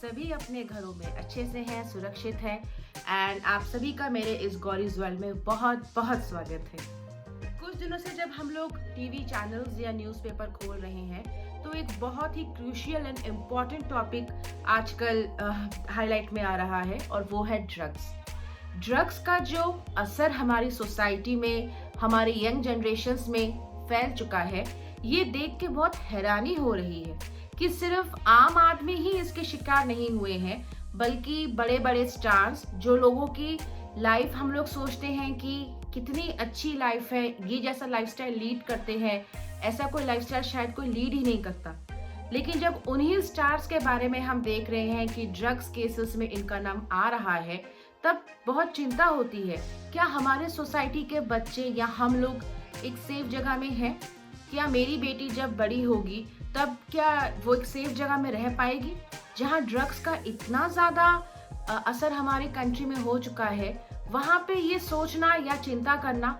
सभी अपने घरों में अच्छे से हैं, सुरक्षित हैं एंड आप सभी का मेरे इस गौरीज वर्ल्ड में बहुत बहुत स्वागत है। कुछ दिनों से जब हम लोग टीवी चैनल्स या न्यूज़पेपर खोल रहे हैं तो एक बहुत ही क्रूशियल एंड इम्पॉर्टेंट टॉपिक आजकल हाईलाइट में आ रहा है और वो है ड्रग्स का जो असर हमारी सोसाइटी में, हमारे यंग जनरेशन्स में फैल चुका है, ये देख के बहुत हैरानी हो रही है कि सिर्फ आम आदमी ही इसके शिकार नहीं हुए हैं, बल्कि बड़े बड़े स्टार्स जो लोगों की लाइफ हम लोग सोचते हैं कि कितनी अच्छी लाइफ है, ये जैसा लाइफस्टाइल लीड करते हैं, ऐसा कोई लाइफस्टाइल शायद कोई लीड ही नहीं करता। लेकिन जब उन्हीं स्टार्स के बारे में हम देख रहे हैं कि ड्रग्स केसेस में इनका नाम आ रहा है, तब बहुत चिंता होती है। क्या हमारे सोसाइटी के बच्चे या हम लोग एक सेफ जगह में हैं? क्या मेरी बेटी जब बड़ी होगी तब क्या वो एक सेफ जगह में रह पाएगी जहाँ ड्रग्स का इतना ज़्यादा असर हमारी कंट्री में हो चुका है? वहाँ पे ये सोचना या चिंता करना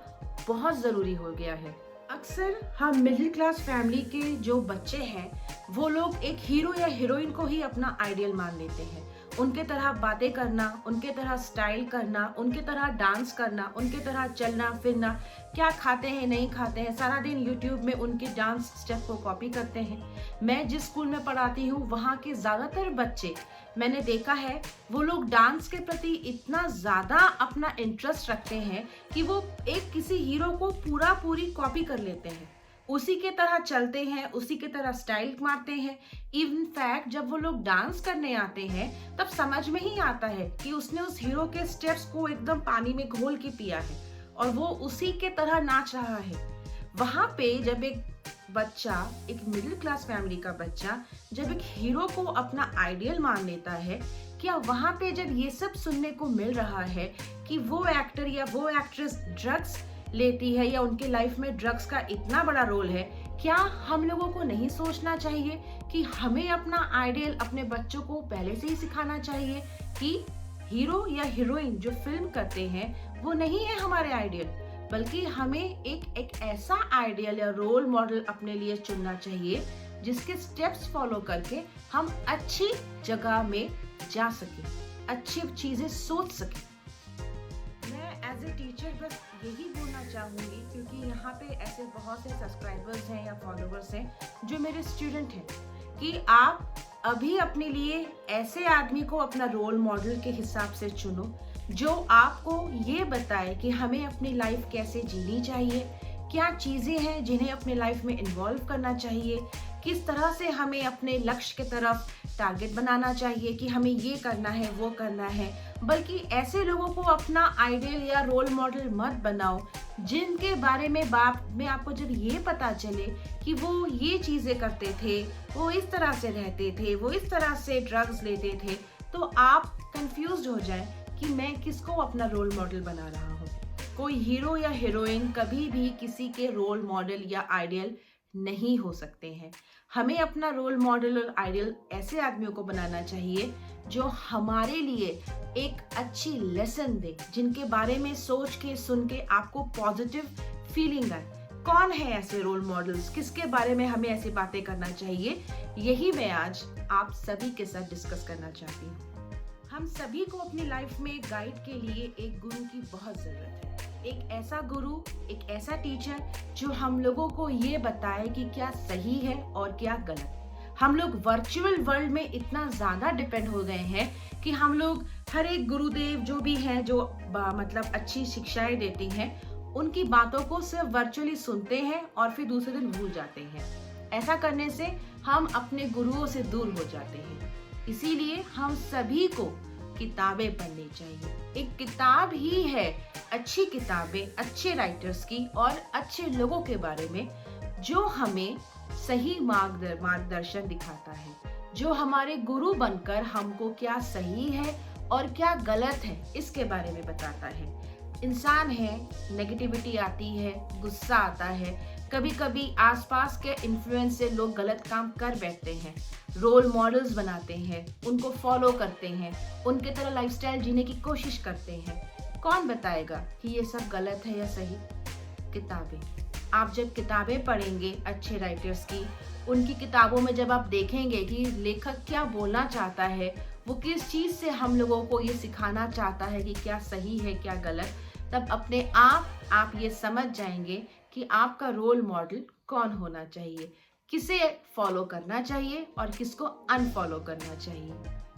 बहुत ज़रूरी हो गया है। अक्सर हम मिडिल क्लास फैमिली के जो बच्चे हैं वो लोग एक हीरो या हीरोइन को ही अपना आइडियल मान लेते हैं। उनके तरह बातें करना, उनके तरह स्टाइल करना, उनके तरह डांस करना, उनके तरह चलना फिरना, क्या खाते हैं नहीं खाते हैं, सारा दिन यूट्यूब में उनके डांस स्टेप को कॉपी करते हैं। मैं जिस स्कूल में पढ़ाती हूँ वहाँ के ज़्यादातर बच्चे मैंने देखा है वो लोग डांस के प्रति इतना ज़्यादा अपना इंटरेस्ट रखते हैं कि वो एक किसी हीरो को पूरी कॉपी कर लेते हैं, उसी के तरह चलते हैं, उसी के तरह स्टाइल मारते हैं। इवन फैक्ट जब वो लोग डांस करने आते हैं तब समझ में ही आता है कि उसने उस हीरो के स्टेप्स को एकदम पानी में घोल के पिया है और वो उसी के तरह नाच रहा है। वहाँ पे जब एक बच्चा, एक मिडिल क्लास फैमिली का बच्चा जब एक हीरो को अपना आइडियल मान लेता है, क्या वहाँ पे जब ये सब सुनने को मिल रहा है कि वो एक्टर या वो एक्ट्रेस ड्रग्स लेती है या उनके लाइफ में ड्रग्स का इतना बड़ा रोल है, क्या हम लोगों को नहीं सोचना चाहिए कि हमें अपना आइडियल अपने बच्चों को पहले से ही सिखाना चाहिए कि हीरो या हीरोइन जो फिल्म करते हैं वो नहीं है हमारे आइडियल, बल्कि हमें एक ऐसा आइडियल या रोल मॉडल अपने लिए चुनना चाहिए जिसके स्टेप्स फॉलो करके हम अच्छी जगह में जा सकें, अच्छी चीजें सोच सकें। मैं एज ए टीचर बस यही बोलना चाहूँगी, क्योंकि यहाँ पे ऐसे बहुत से सब्सक्राइबर्स हैं या फॉलोवर्स हैं जो मेरे स्टूडेंट हैं, कि आप अभी अपने लिए ऐसे आदमी को अपना रोल मॉडल के हिसाब से चुनो जो आपको ये बताए कि हमें अपनी लाइफ कैसे जीनी चाहिए, क्या चीज़ें हैं जिन्हें अपने लाइफ में इन्वॉल्व करना चाहिए, किस तरह से हमें अपने लक्ष्य की तरफ टारगेट बनाना चाहिए कि हमें ये करना है वो करना है। बल्कि ऐसे लोगों को अपना आइडियल या रोल मॉडल मत बनाओ जिनके बारे में बाद में आपको जब ये पता चले कि वो ये चीज़ें करते थे, वो इस तरह से रहते थे, वो इस तरह से ड्रग्स लेते थे, तो आप कंफ्यूज हो जाए कि मैं किसको अपना रोल मॉडल बना रहा हूँ। कोई हीरो या हीरोइन कभी भी किसी के रोल मॉडल या आइडियल नहीं हो सकते हैं। हमें अपना रोल मॉडल और आइडियल ऐसे आदमियों को बनाना चाहिए जो हमारे लिए एक अच्छी लेसन दे, जिनके बारे में सोच के सुन के आपको पॉजिटिव फीलिंग आए। कौन है ऐसे रोल मॉडल्स, किसके बारे में हमें ऐसी बातें करना चाहिए, यही मैं आज आप सभी के साथ डिस्कस करना चाहती हूँ। हम सभी को अपनी लाइफ में गाइड के लिए एक गुरु की बहुत ज़रूरत है। एक ऐसा गुरु, एक ऐसा टीचर जो हम लोगों को ये बताए कि क्या सही है और क्या गलत। हम लोग वर्चुअल वर्ल्ड में इतना ज़्यादा डिपेंड हो गए हैं कि हम लोग हर एक गुरुदेव जो भी हैं, जो मतलब अच्छी शिक्षाएं देती हैं, उनकी बातों को सिर्फ वर्चुअली सुनते हैं और फिर दूसरे दिन भूल जाते हैं। ऐसा करने से हम अपने गुरुओं से दूर हो जाते हैं। इसीलिए हम सभी को किताबें पढ़नी चाहिए। एक किताब ही है अच्छी किताबें, अच्छे राइटर्स की और अच्छे लोगों के बारे में, जो हमें सही मार्गदर्शन दिखाता है, जो हमारे गुरु बनकर हमको क्या सही है और क्या गलत है इसके बारे में बताता है। इंसान है, नेगेटिविटी आती है, गुस्सा आता है, कभी कभी आसपास के इन्फ्लुएंस से लोग गलत काम कर बैठते हैं, रोल मॉडल्स बनाते हैं, उनको फॉलो करते हैं, उनके तरह लाइफस्टाइल जीने की कोशिश करते हैं। कौन बताएगा कि ये सब गलत है या सही? किताबें। आप जब किताबें पढ़ेंगे अच्छे राइटर्स की, उनकी किताबों में जब आप देखेंगे कि लेखक क्या बोलना चाहता है, वो किस चीज़ से हम लोगों को ये सिखाना चाहता है कि क्या सही है क्या गलत, तब अपने आप ये समझ जाएंगे कि आपका रोल मॉडल कौन होना चाहिए, किसे फॉलो करना चाहिए और किसको अनफॉलो करना चाहिए।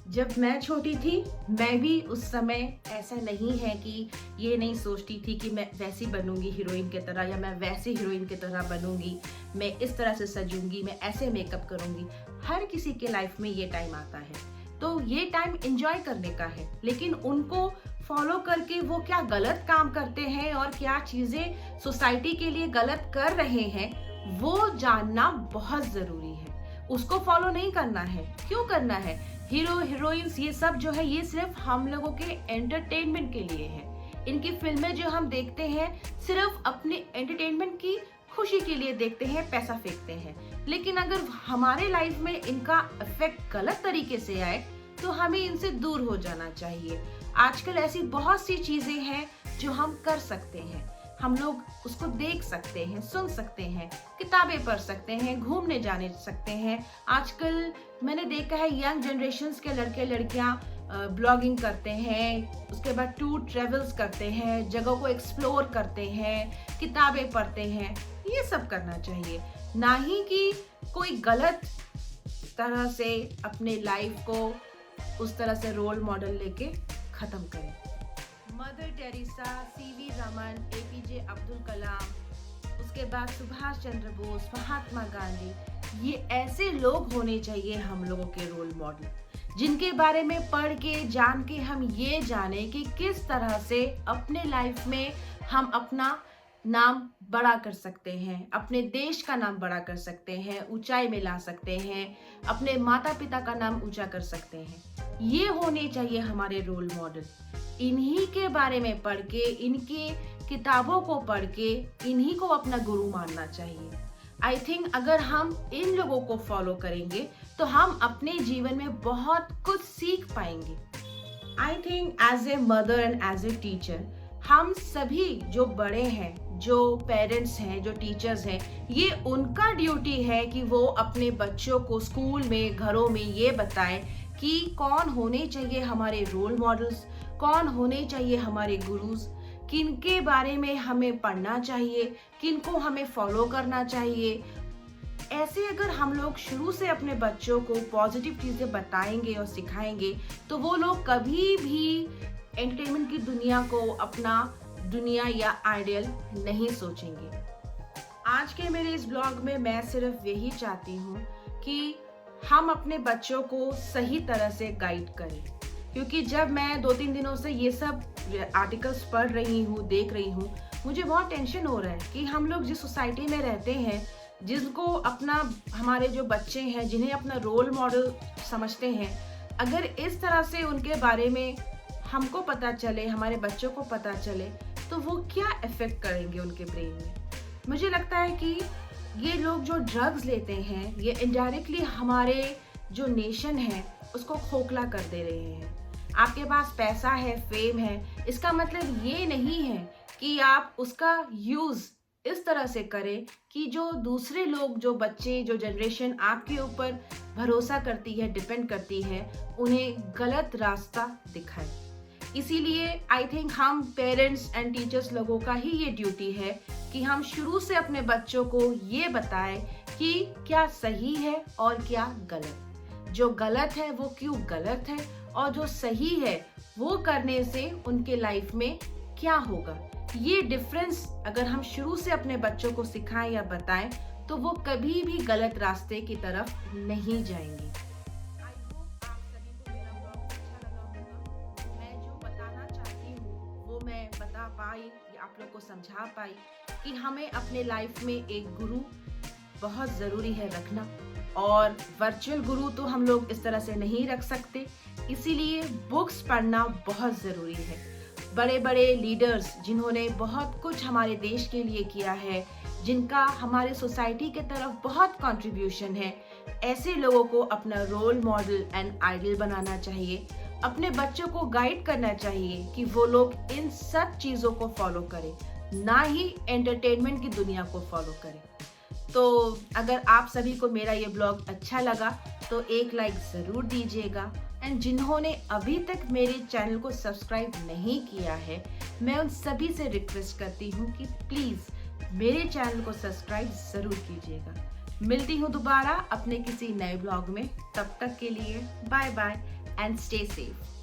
जब मैं छोटी थी, मैं भी उस समय ऐसा नहीं है कि ये नहीं सोचती थी कि मैं वैसी बनूंगी हीरोइन की तरह, या मैं वैसी हीरोइन की तरह बनूंगी, मैं इस तरह से सजूंगी, मैं ऐसे मेकअप करूंगी। हर किसी के लाइफ में ये टाइम आता है, तो ये टाइम एंजॉय करने का है, लेकिन उनको फॉलो करके वो क्या गलत काम करते हैं और क्या चीजें सोसाइटी के लिए गलत कर रहे हैं, वो जानना बहुत जरूरी है। उसको फॉलो नहीं करना है। क्यों करना है? हीरो हीरोइंस ये सब जो है, ये सिर्फ हम लोगों के एंटरटेनमेंट के लिए है। इनकी फिल्में जो हम देखते हैं सिर्फ अपने एंटरटेनमेंट की खुशी के लिए देखते हैं, पैसा फेंकते हैं। लेकिन अगर हमारे लाइफ में इनका इफेक्ट गलत तरीके से आए तो हमें इनसे दूर हो जाना चाहिए। आजकल ऐसी बहुत सी चीजें हैं जो हम कर सकते हैं। हम लोग उसको देख सकते हैं, सुन सकते हैं, किताबें पढ़ सकते हैं, घूमने जाने सकते हैं। आजकल मैंने देखा है यंग जनरेशन्स के लड़के लड़कियां ब्लॉगिंग करते हैं, उसके बाद टूर ट्रेवल्स करते हैं, जगहों को एक्सप्लोर करते हैं, किताबें पढ़ते हैं। ये सब करना चाहिए, ना ही कि कोई गलत तरह से अपने लाइफ को उस तरह से रोल मॉडल लेके खत्म करें। Mother Teresa, CV Raman, APJ Abdul Kalam, उसके बाद सुभाष चंद्र बोस, महात्मा गांधी, ये ऐसे लोग होने चाहिए हम लोगों के रोल मॉडल, जिनके बारे में पढ़ के जान के हम ये जाने कि किस तरह से अपने लाइफ में हम अपना नाम बड़ा कर सकते हैं, अपने देश का नाम बड़ा कर सकते हैं, ऊंचाई में ला सकते हैं, अपने माता पिता का नाम ऊंचा कर सकते हैं। ये होने चाहिए हमारे रोल मॉडल। इन्हीं के बारे में पढ़ के, इनकी किताबों को पढ़ के, इन्हीं को अपना गुरु मानना चाहिए। आई थिंक अगर हम इन लोगों को फॉलो करेंगे तो हम अपने जीवन में बहुत कुछ सीख पाएंगे। I think as a mother and as a teacher, हम सभी जो बड़े हैं, जो पेरेंट्स हैं, जो टीचर्स हैं, ये उनका ड्यूटी है कि वो अपने बच्चों को स्कूल में, घरों में ये बताएं कि कौन होने चाहिए हमारे रोल मॉडल्स, कौन होने चाहिए हमारे गुरुज, किनके बारे में हमें पढ़ना चाहिए, किनको हमें फॉलो करना चाहिए। ऐसे अगर हम लोग शुरू से अपने बच्चों को पॉजिटिव चीजें बताएंगे और सिखाएंगे तो वो लोग कभी भी एंटरटेनमेंट की दुनिया को अपना दुनिया या आइडियल नहीं सोचेंगे। आज के मेरे इस ब्लॉग में मैं सिर्फ यही चाहती हूँ कि हम अपने बच्चों को सही तरह से गाइड करें, क्योंकि जब मैं 2-3 दिनों से ये सब आर्टिकल्स पढ़ रही हूँ, देख रही हूँ, मुझे बहुत टेंशन हो रहा है कि हम लोग जिस सोसाइटी में रहते हैं, जिनको अपना, हमारे जो बच्चे हैं जिन्हें अपना रोल मॉडल समझते हैं, अगर इस तरह से उनके बारे में हमको पता चले, हमारे बच्चों को पता चले, तो वो क्या इफेक्ट करेंगे उनके ब्रेन में। मुझे लगता है कि ये लोग जो ड्रग्स लेते हैं, ये इनडायरेक्टली हमारे जो नेशन है उसको खोखला कर दे रहे हैं। आपके पास पैसा है, फेम है, इसका मतलब ये नहीं है कि आप उसका यूज इस तरह से करें कि जो दूसरे लोग, जो बच्चे, जो जनरेशन आपके ऊपर भरोसा करती है, डिपेंड करती है, उन्हें गलत रास्ता दिखाए। इसीलिए आई थिंक हम पेरेंट्स एंड टीचर्स लोगों का ही ये ड्यूटी है कि हम शुरू से अपने बच्चों को ये बताएं कि क्या सही है और क्या गलत। जो गलत है वो क्यों गलत है, और जो सही है वो करने से उनके लाइफ में क्या होगा। ये डिफरेंस अगर हम शुरू से अपने बच्चों को सिखाएं या बताएं तो वो कभी भी गलत रास्ते की तरफ नहीं जाएंगे। बता पाई या आप लोग को समझा पाई कि हमें अपने लाइफ में एक गुरु बहुत ज़रूरी है रखना, और वर्चुअल गुरु तो हम लोग इस तरह से नहीं रख सकते। इसीलिए बुक्स पढ़ना बहुत ज़रूरी है। बड़े बड़े लीडर्स जिन्होंने बहुत कुछ हमारे देश के लिए किया है, जिनका हमारे सोसाइटी के तरफ बहुत कंट्रीब्यूशन है, ऐसे लोगों को अपना रोल मॉडल एंड आइडल बनाना चाहिए। अपने बच्चों को गाइड करना चाहिए कि वो लोग इन सब चीज़ों को फॉलो करें, ना ही एंटरटेनमेंट की दुनिया को फॉलो करें। तो अगर आप सभी को मेरा ये ब्लॉग अच्छा लगा तो एक लाइक ज़रूर दीजिएगा एंड जिन्होंने अभी तक मेरे चैनल को सब्सक्राइब नहीं किया है, मैं उन सभी से रिक्वेस्ट करती हूँ कि प्लीज़ मेरे चैनल को सब्सक्राइब ज़रूर कीजिएगा। मिलती हूँ दोबारा अपने किसी नए ब्लॉग में। तब तक के लिए bye bye and stay safe.